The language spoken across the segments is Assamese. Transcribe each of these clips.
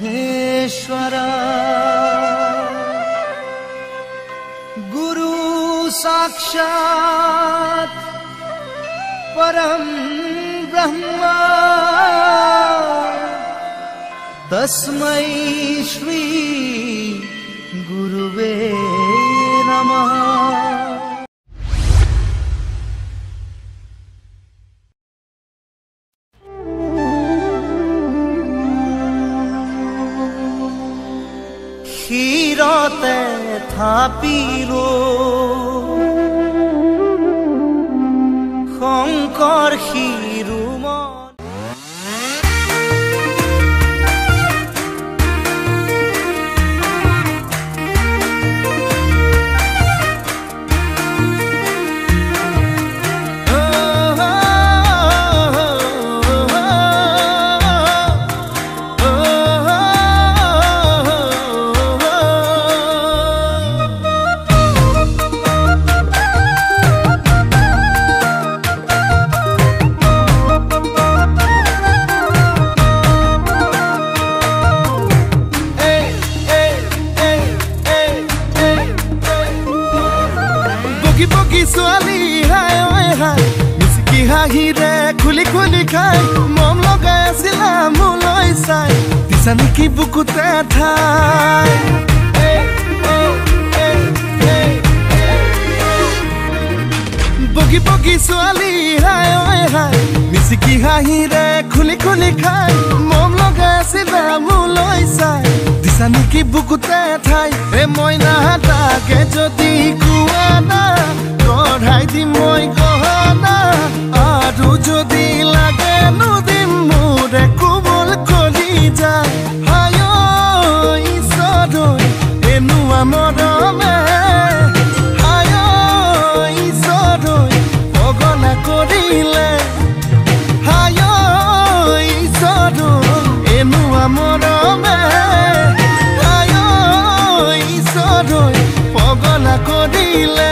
महेश्वरा गुरु साक्षात् परम ब्रह्मा तस्मै श्री गुरुवे नमः। ক্ষীৰতে থাপিৰো শংকৰ শিৰোমণি খুলি খুলি খাই মম লগাই আছিলা মোলৈ চাই দিছা নেকি বুকুতে ঠাই বগী বগী ছোৱালী হাই ঐ হাই মিচিকি হাঁহিৰে খুলি খুলি খাই মম লগাই আছিলা মোলৈ চাই দিছা নেকি বুকুতে ঠাই এ মইনা তাকে যদি কোৱা না কঢ়াই দিম মই গহনা আৰু যদি লাগে নদিম মোৰে কোমল কলি যায় হায় ঈশ্বৰ এনুৱা মৰমে হায় ঈশ্বৰ পগলা কৰিলে হায় ঈশ্বৰ এনুৱা মৰমে হায় ঈশ্বৰ পগলা কৰিলে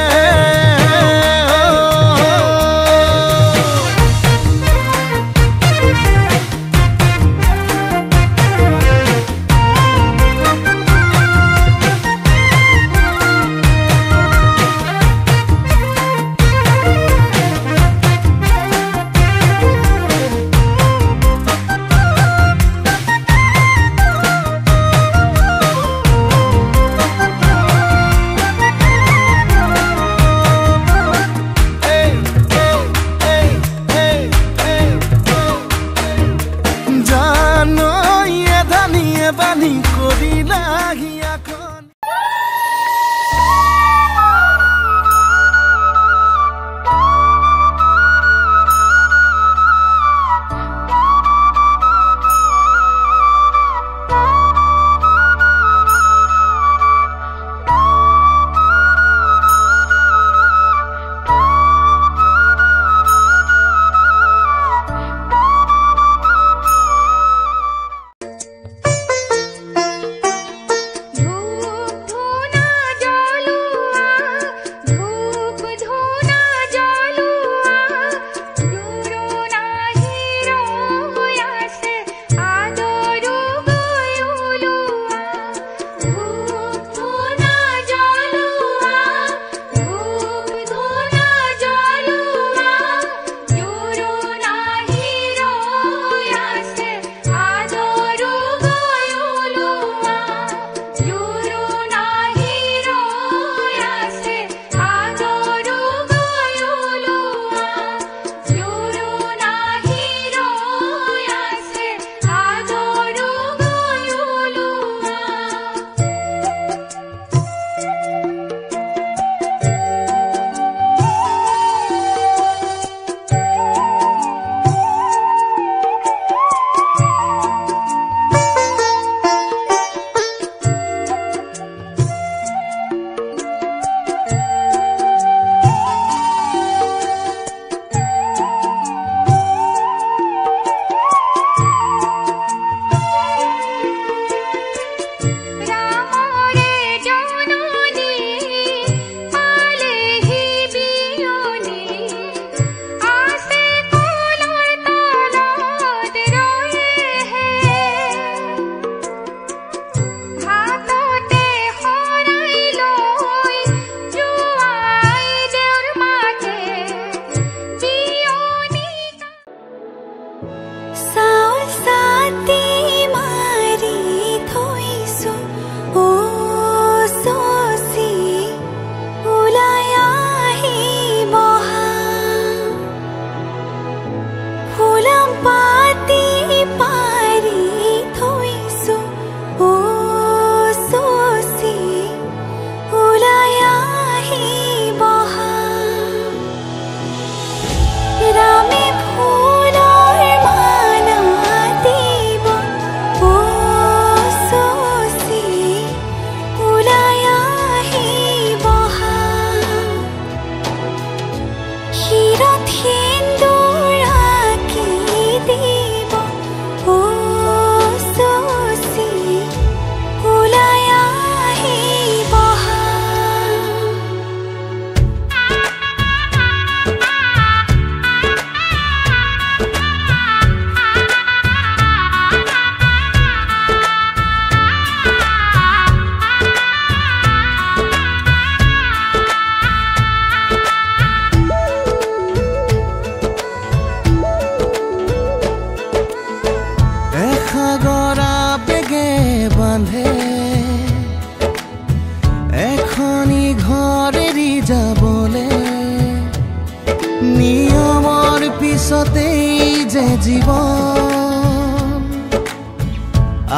পিছতেই যে জীৱন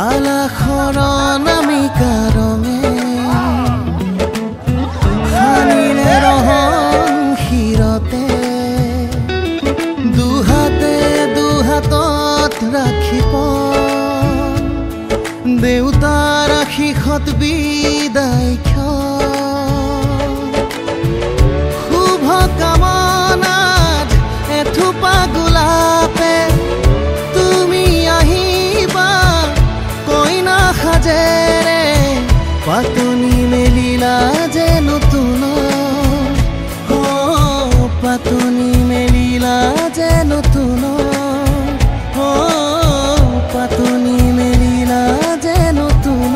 আলাসৰ নামিকা ৰঙে হানিৰে ৰহন শিৰতে দুহাতত ৰাখিব দেউতাৰ আশীষত বিদায় শুভ কামনাত এথোপা গোলাপে তুমি আহিবা কইনা সাজেৰে পাতনি মেলিলা যে নতুন পাতনি মেলিলা যে নতুন পাতনি মেলিলা যে নতুন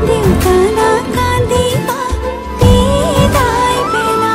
Deutana kandiba, bidai bela.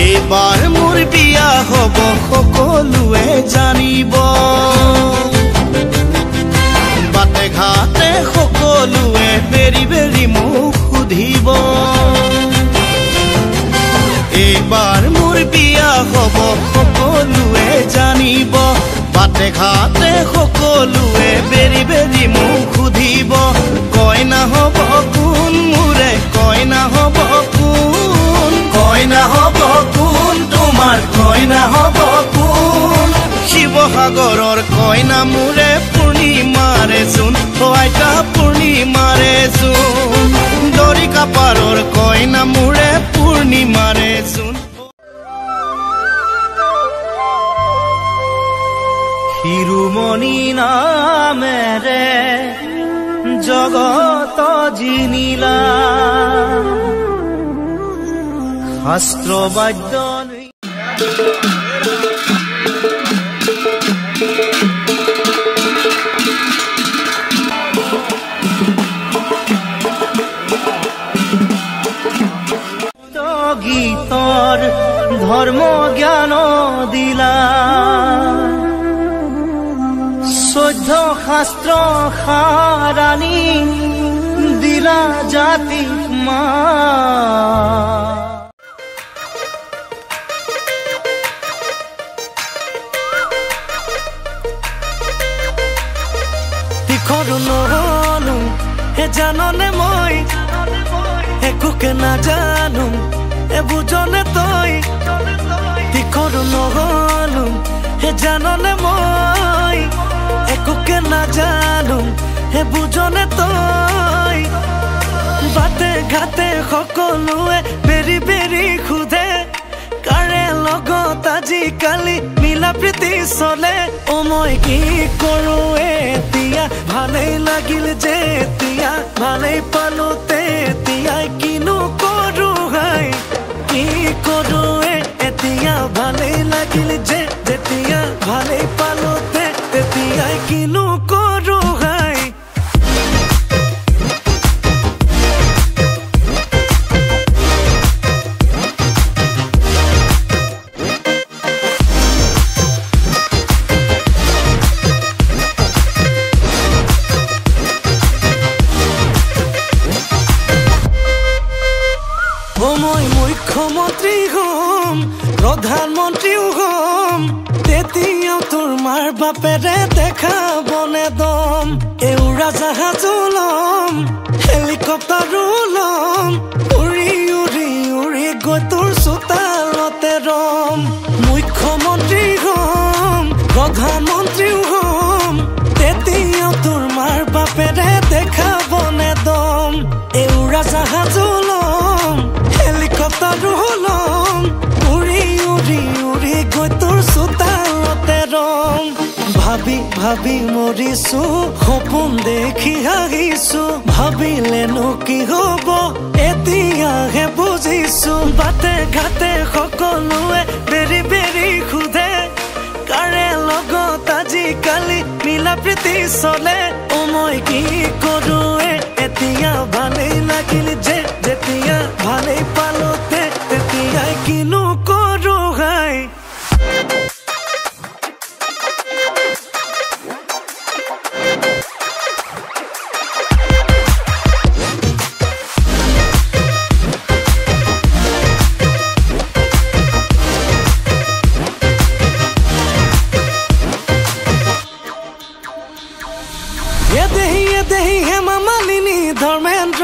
এইবাৰ মোৰ বিয়া হ'ব সকলোৱে জানিব বাটে ঘাটে সকলোৱে বেৰি বেৰি মোক সুধিব এইবাৰ মোৰ বিয়া হ'ব সকলোৱে জানিব বাটে ঘাটে সকলোৱে বেৰি বেৰি মোক সুধিব কইনা হ'ব কোন মোৰে কইনা হ'ব কোন তোমাৰ কইনা হ'ব কোন শিৱসাগৰৰ কইনা মোৰে পূৰ্ণিমাৰে চোন আইতা পূৰ্ণিমাৰে চোন দৰিকা পাৰৰ কইনা মোৰে পূৰ্ণিমাৰে চোন শিৰোমণি নামেৰে জগত জিনিলা শাস্ত্ৰ বাদ্য গীতৰ ধৰ্ম জ্ঞান দিলা চৈধ্য শাস্ত্ৰ সাৰাণী দিলা জাতিক মা নহলো হে জাননে মই একোকে নাজানো এ বুজনে তই তীখৰ নহলো হে জাননে মই একোকে নাজানো হে বুজনে তই বাটে ঘাটে সকলোৱে বেৰি বেৰি সোধে কাৰে লগত আজিকালি মিলা প্ৰীতি চলে অ মই কি কৰো এতিয়া ভালেই লাগিল যে এতিয়া ভালেই পালো তেতিয়া কিনো কৰো হাই কি কৰো এতিয়া ভালেই লাগিল যে যেতিয়া ভালেই পালো তেতিয়া কিনো কৰো হাই মুখ্যমন্ত্ৰী হম প্ৰধানমন্ত্ৰীও হম তেতিয়াও তোৰ মাৰ বাপেৰে দেখাবনে দম উৰাজাহাজো লম হেলিকপ্টাৰো লম উৰি উৰি উৰি গৈ তোৰ চোতালতে ৰম মুখ্যমন্ত্ৰী হম প্ৰধানমন্ত্ৰীও হম তেতিয়াও তোৰ মাৰ বাপেৰে দেখাবনে দম উৰাজাহাজো লম হেলিকপ্টাৰো লম উৰি উৰি উৰি গৈ তোৰ চোতালতে ৰম ভাবি ভাবি মৰিছো সপোন দেখি হাঁহিছো ভাবিলেনো কি হব এতিয়াহে বুজিছো বাটে ঘাটে সকলোৱে বেৰি বেৰি সোধে কাৰে লগত আজিকালি মিলা প্ৰীতি চলে অ মই কি কৰো এতিয়া ভালেই লাগিল যে যেতিয়া ভালেই পালো তেতিয়া কিনো কৰো হাই দেহি হেমা মালিনী ধৰ্মেন্দ্ৰ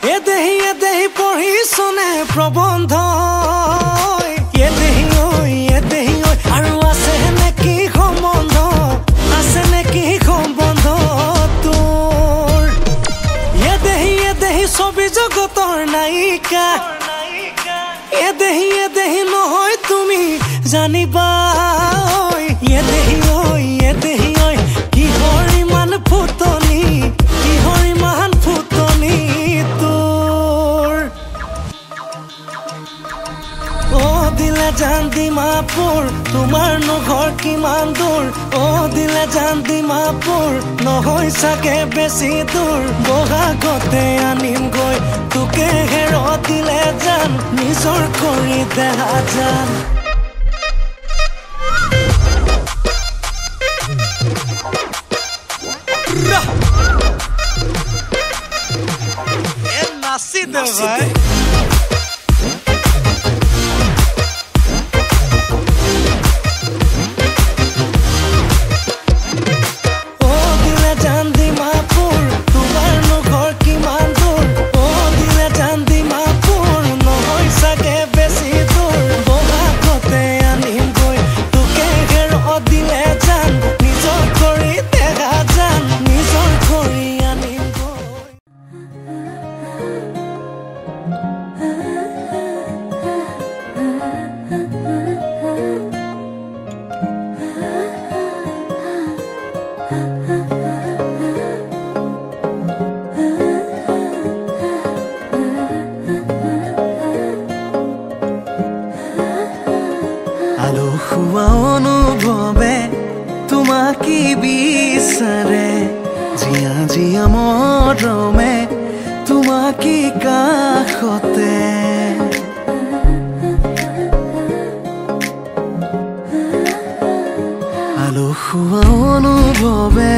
এ দেহি পঢ়িছনে প্ৰবন্ধ এ দেহি ঐ আৰু আছে নেকি সম্বন্ধ তোৰ এ দেহি ছবি জগতৰ নায়িকা এ দেহি নহয় তুমি জানিবা এ দেহি ঐ কিহৰ ইমান ফুটনি কিহৰ ইমান ফুটনি তোৰ দিলে জান ডিমাপুৰ তোমাৰ নঘৰ কিমান দূৰ দিলে জান ডিমাপুৰ নহয় চাগে বেছি দূৰ বহাগতে আনিম গৈ তোকে হেৰ দিলে জান নিজৰ কৰি দেহা জান নাচি দে ভাই আলসুৱা অনুভৱে তোমাকে বিচাৰে জিয়া জিয়া মৰমে তোমাকে কাষতে আলসুৱা অনুভৱে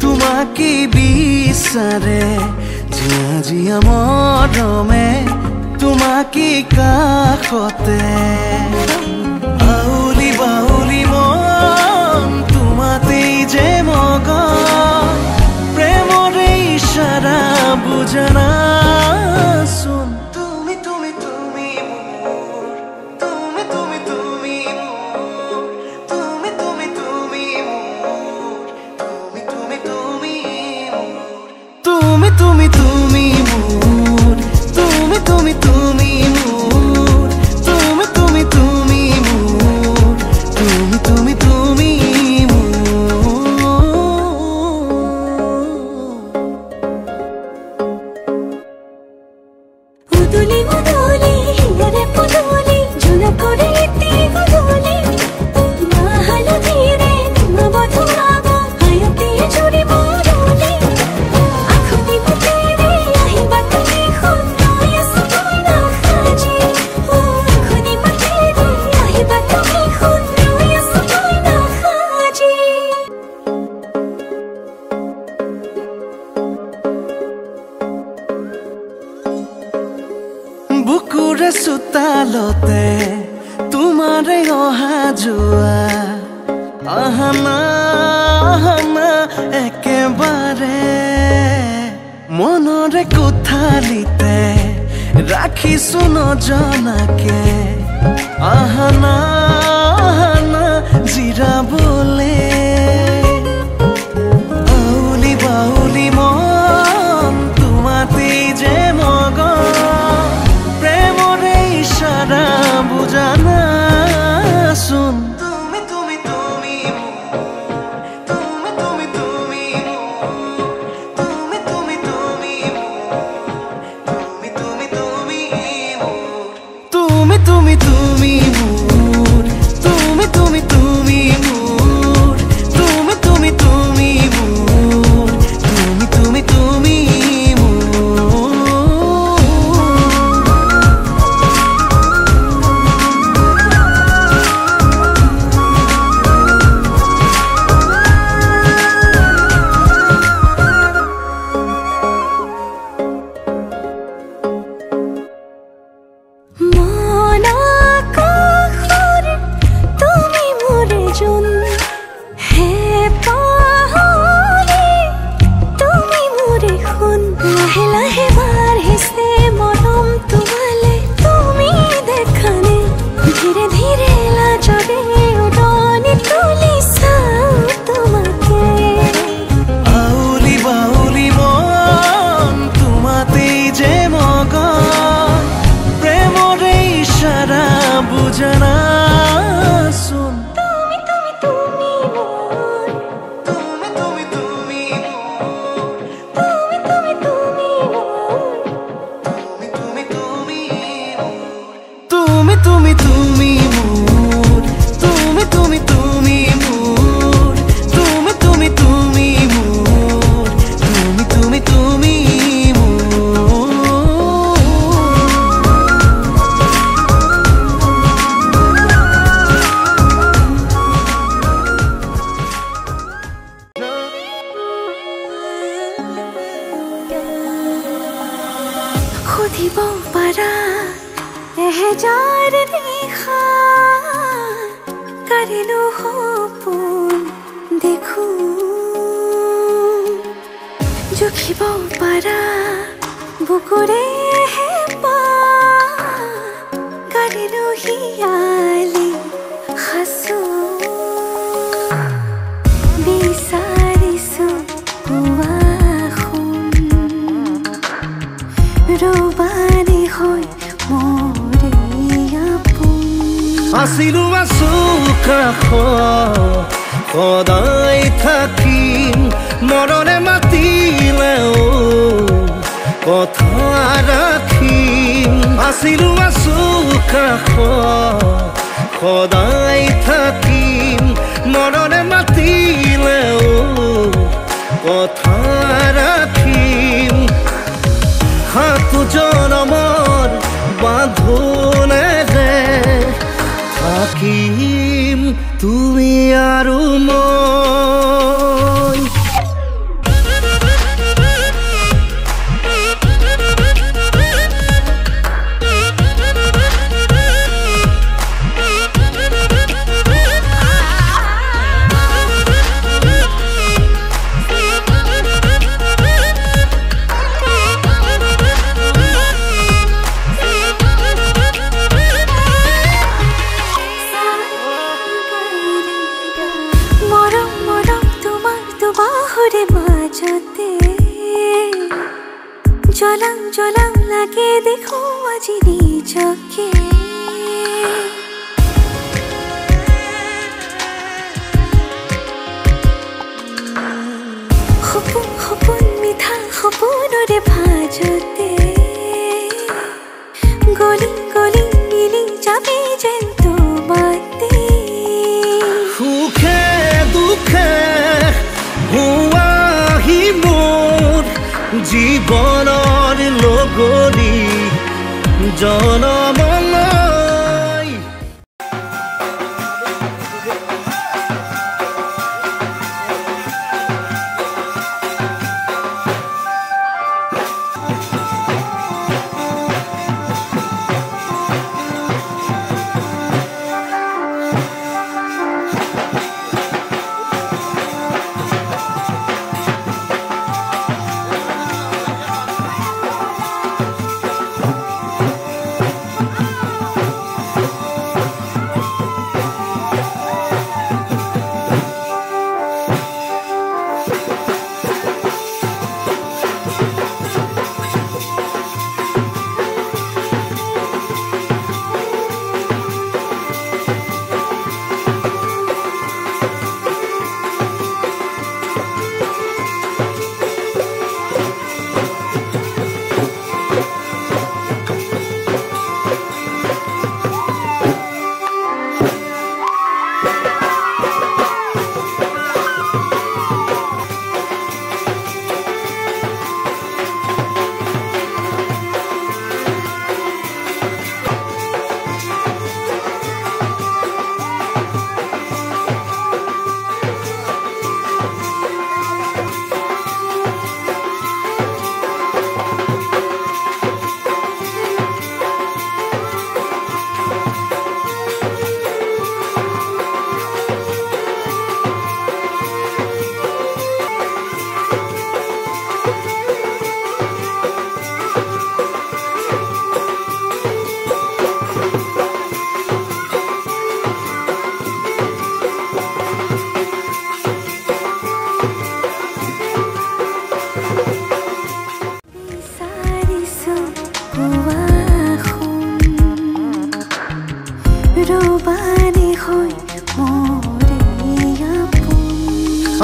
তোমাকে বিচাৰে জিয়া জিয়া মৰমে তোমাকে কাষতে আউলি বাউলি মন তোমাতেই যে মগন প্ৰেমৰে ইশাৰা বুজনা শুন তুমি তুমি তুমি মোৰ তুমি তুমি তুমি মোৰ তুমি তুমি তুমি মোৰ তুমি তুমি তুমি মোৰ তুমি তুমি তুমি মোৰ তুমি তুমি তুমি মোৰ তুমি তুমি তুমি বুকুৰে চোতালতে তোমাৰে অহা যোৱা আহানা আহানা একেবাৰে মনৰে কোঠালিতে ৰাখিছো নজনাকে আহানা আহানা জিৰাবলে আউলি বাউলি মন তোমাতেই যে মগন ইশারা বুঝানা শুন তুমি তুমি তুমি তুমি তুমি তুমি তুমি তুমি তুমি তুমি তুমি তুমি তুমি তুমি তুমি মোর তুমি তুমি তুমি মোর তুমি তুমি তুমি মোর তুমি তুমি তুমি বুঝনা শুন তুমি তুমি তুমি মোর তুমি তুমি তুমি মোর তুমি তুমি তুমি মোর তুমি তুমি তুমি মোর তুমি তুমি তুমি নেদেখা কাৰেলো সপোন দেখো জুখিব পাৰা বুকুৰে হেঁপাহ কাৰেলো হিয়ালি সাঁচো বিচাৰিছো কোৱাখন ৰবানে হয় মোৰে আপোন আছিলো আছো কাষত সদায় থাকিম মৰণে মাতিলেও কথা ৰাখিম আছিলো আছো কাষত সদায় থাকিম মৰণে মাতিলেও কথা ৰাখিম সাতো জনমৰ বান্ধোনেৰে থাকিম তুমি আৰু মই জলাং জলাং লাগে দেখো আজি নিজকে সপোন সপোন মিঠা সপোনৰে ভাজতে গলি গলি মিলি যাবি যেন তোমাতে সুখে দুখে হুৱাহি মোৰ জীৱনৰ লগৰী জনমলৈ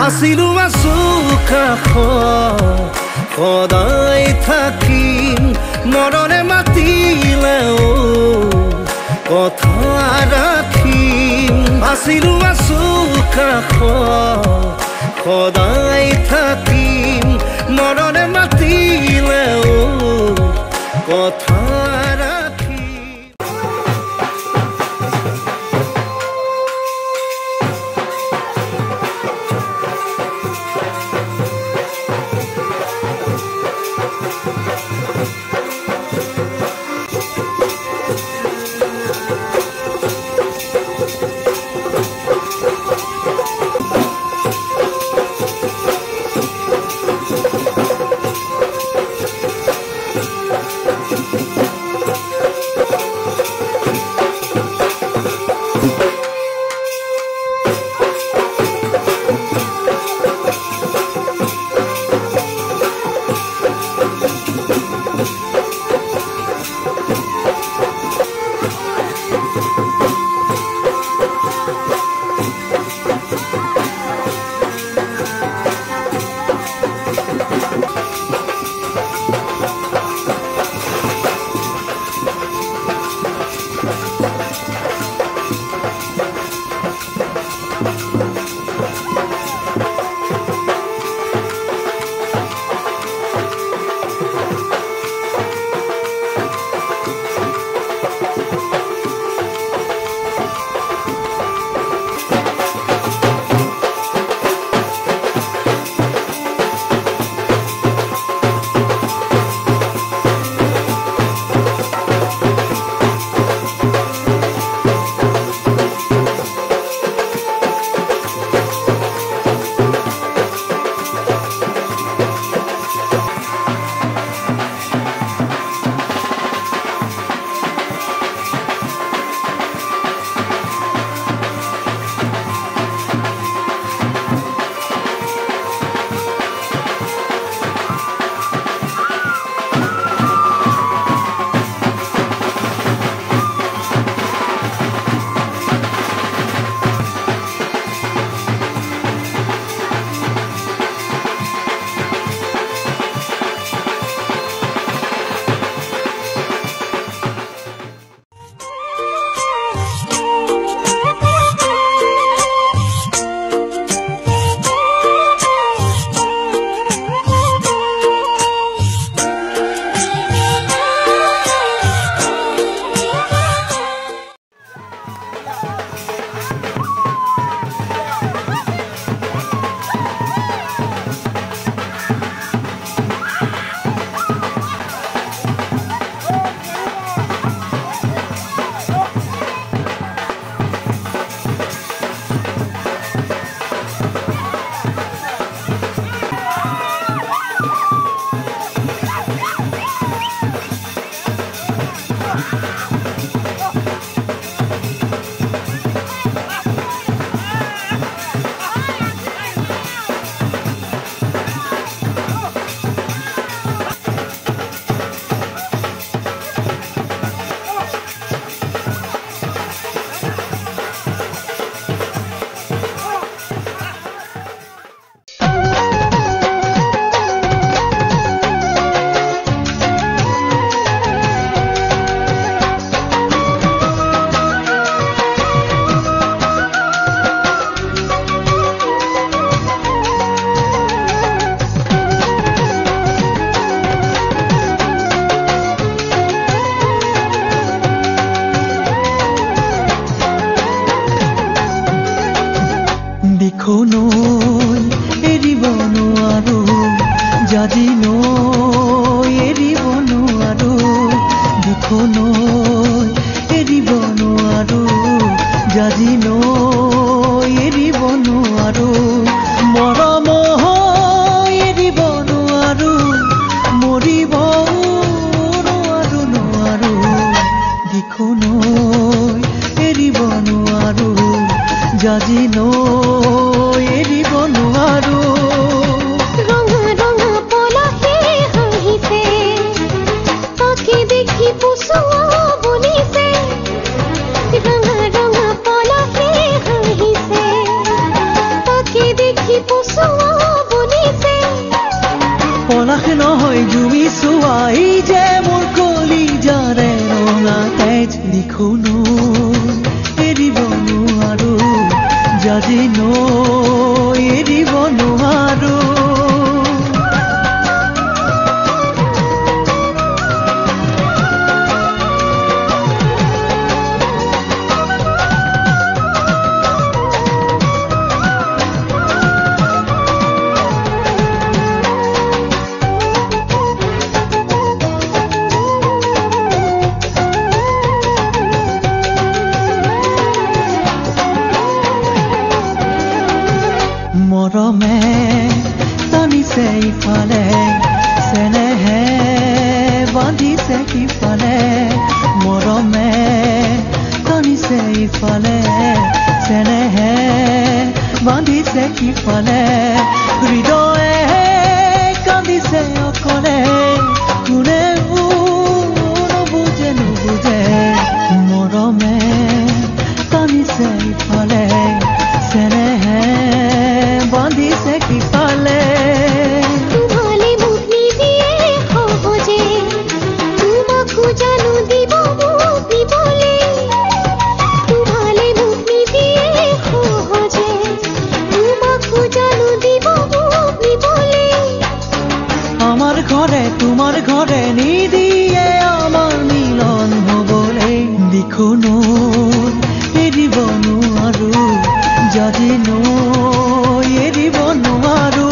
আছিলো আছো কাষত সদায় থাকিম মৰণে মাতিলেও কথা ৰাখিম আছিলো আছো কাষত সদায় থাকিম মৰণে মাতিলেও কথা Thank you. নৈ এৰিব নোৱাৰো যদি নৈ এৰিব নোৱাৰো দুখ নৈ এৰিব নোৱাৰো যদি নৈ এৰিব নোৱাৰো মৰম এৰিব নোৱাৰো মৰিব নোৱাৰো নোৱাৰো দুখ নৈ এৰিব নোৱাৰো যদি নৈ এৰিব নোৱাৰো ৰঙা ৰঙা পলাশে হাঁহিছে তাকে দেখি পুচুৱা বনিছে ৰঙা ৰঙা পলাশে হাঁহিছে তাকে দেখি পুচুৱা বনিছে পলাশ নহয় জুমি চোৱাই যে মোৰ কলিজাৰে ৰঙা তেজ লিখো নৈ এৰিব নোৱাৰো যদি নৈ এৰিব নোৱাৰো মৰমে টানিছে ইফালে চেনেহে বান্ধিছে সিফালে মৰমে টানিছে ইফালে চেনেহে বান্ধিছে সিফালে হৃদয়ে কান্দিছে অকলে কোনে নুবুজে নুবুজে মৰমে বান্ধিছে ইফালে চেনেহে বান্ধিছে সিফালে তোমালে মোক নিদিয়ে সহজে তোমাক জানো দিব মোক দিবলে তোমালে মোক নিদিয়ে সহজে তোমাক জানো দিব মোক দিবলে আমার ঘরে তোমার ঘরে নিদিয়ে আমার মিলন হবলে লিখনো এৰিব নোৱাৰো যদি এৰিব নোৱাৰো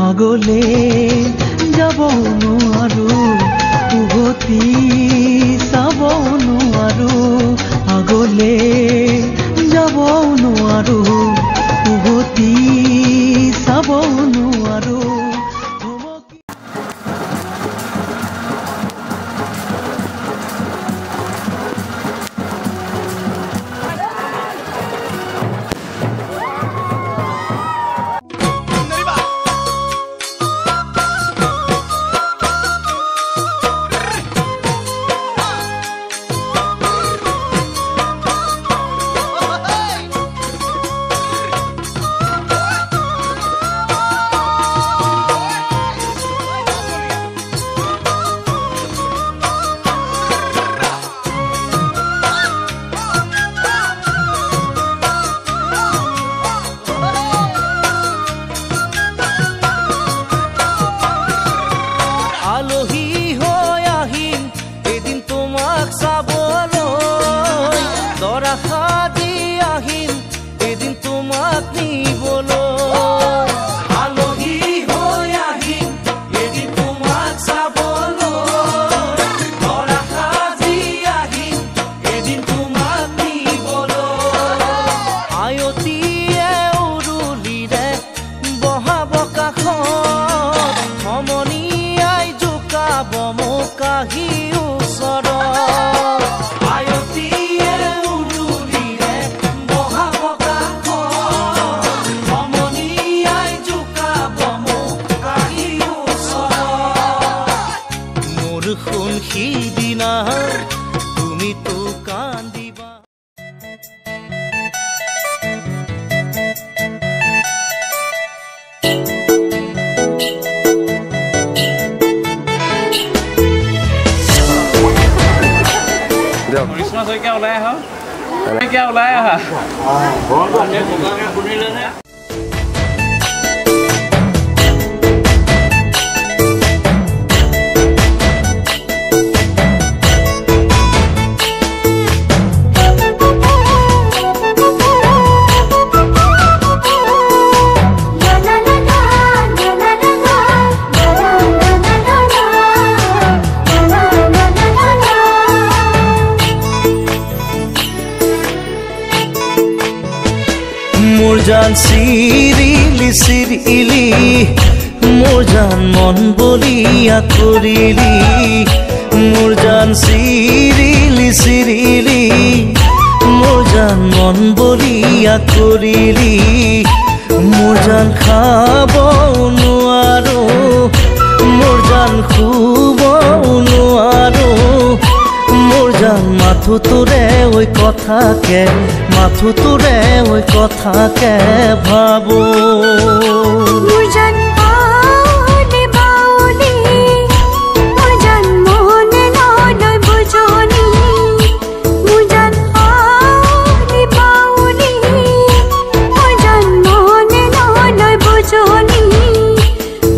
আগলে যাব নোৱাৰো উভতি চাব নোৱাৰো আগলে যাব নোৱাৰো উভতি চাব নোৱাৰো আলহী হৈ আহিম এদিন তোমাক চাবলৈ দৰা সাজি আহিম এদিন তোমাক নিবলৈ আলহী হৈ আহিম এদিন তোমাক চাবলৈ দৰা সাজি আহিম এদিন তোমাক নিবলৈ আয়তীয়ে উৰুলিৰে বহাব কাষত সমনি কাহি ওচৰত আয়তীয়ে উৰুলিৰে বহাব কাষত সমনীয়াই জোকাব মোক কাহি ওচৰত মোৰ সোণ সিদিনা তুমিতো কান্দিবা क्या ओलाय हो क्या ओलाय हा মোৰ জান চিৰিলি চিৰিলি মোৰ জান মন বলিয়া কৰিলি মোৰ জান চিৰিলি চিৰিলি মোৰ জান মন বলিয়া কৰিলি মোৰ জান খাব নোৱাৰো মোৰ জান শুব নোৱাৰো মোৰ জান মাথো তোৰে ওই কথাকে মাথো তোৰে ওই কথাকে ভাবো মোৰ জান বাউলি বাউলি মোৰ জান মনে নলয় বুজনি মোৰ জান বাউলি বাউলি মোৰ জান মনে নলয় বুজনি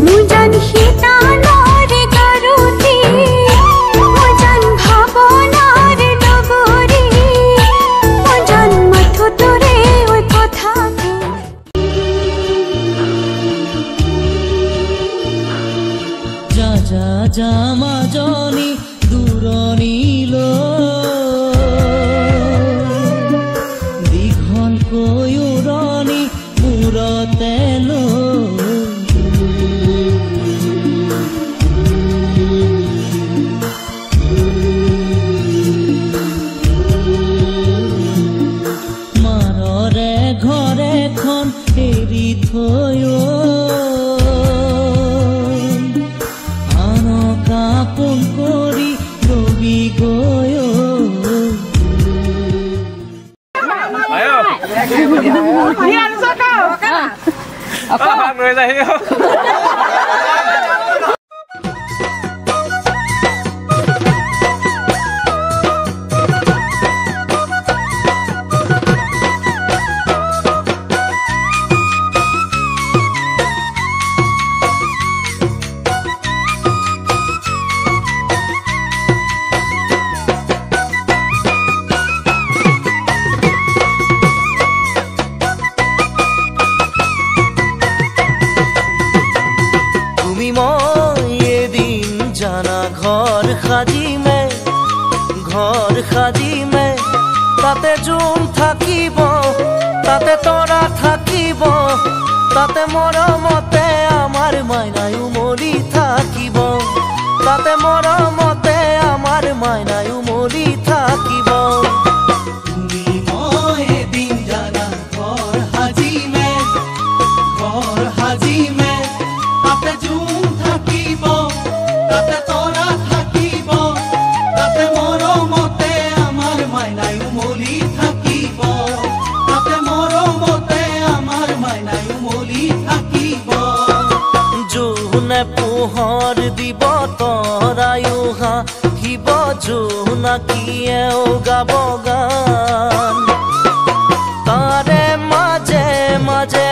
মোৰ জান শীতালৰে কাৰুতি মোৰ জান ভাৱনাৰে নগৰী মোৰ জান মাথো তোৰে ওই কথাকে যা যা যা মাজনী দূৰণিলৈ দীঘলকৈ উৰণি দূৰতে মাৰৰে ঘৰ এখন এৰি থৈ আনক আপোন কৰি ৰবি গৈ Bác người dậy không? ঘৰ সাজিমে তাতে জোন থাকিব তাতে তৰা থাকিব তাতে মৰমতে আমাৰ মাইনাই উমলি থাকিব তাতে মৰমতে আমাৰ মাইনাই উমলি থাকিব তুমি মই এদিন জানা ঘৰ সাজিমে তাতে জোন থাকিব তাতে তৰা থাকিব তাতে মৰমতে আমাৰ মাইনাই উমলি থাকিব তাতে মৰমতে আমাৰ মাইনাই উমলি থাকিব জোনে পোহৰ দিব তৰায়ো হাঁহিব জোনাকীয়েও গাব গান তাৰে মাজে মাজে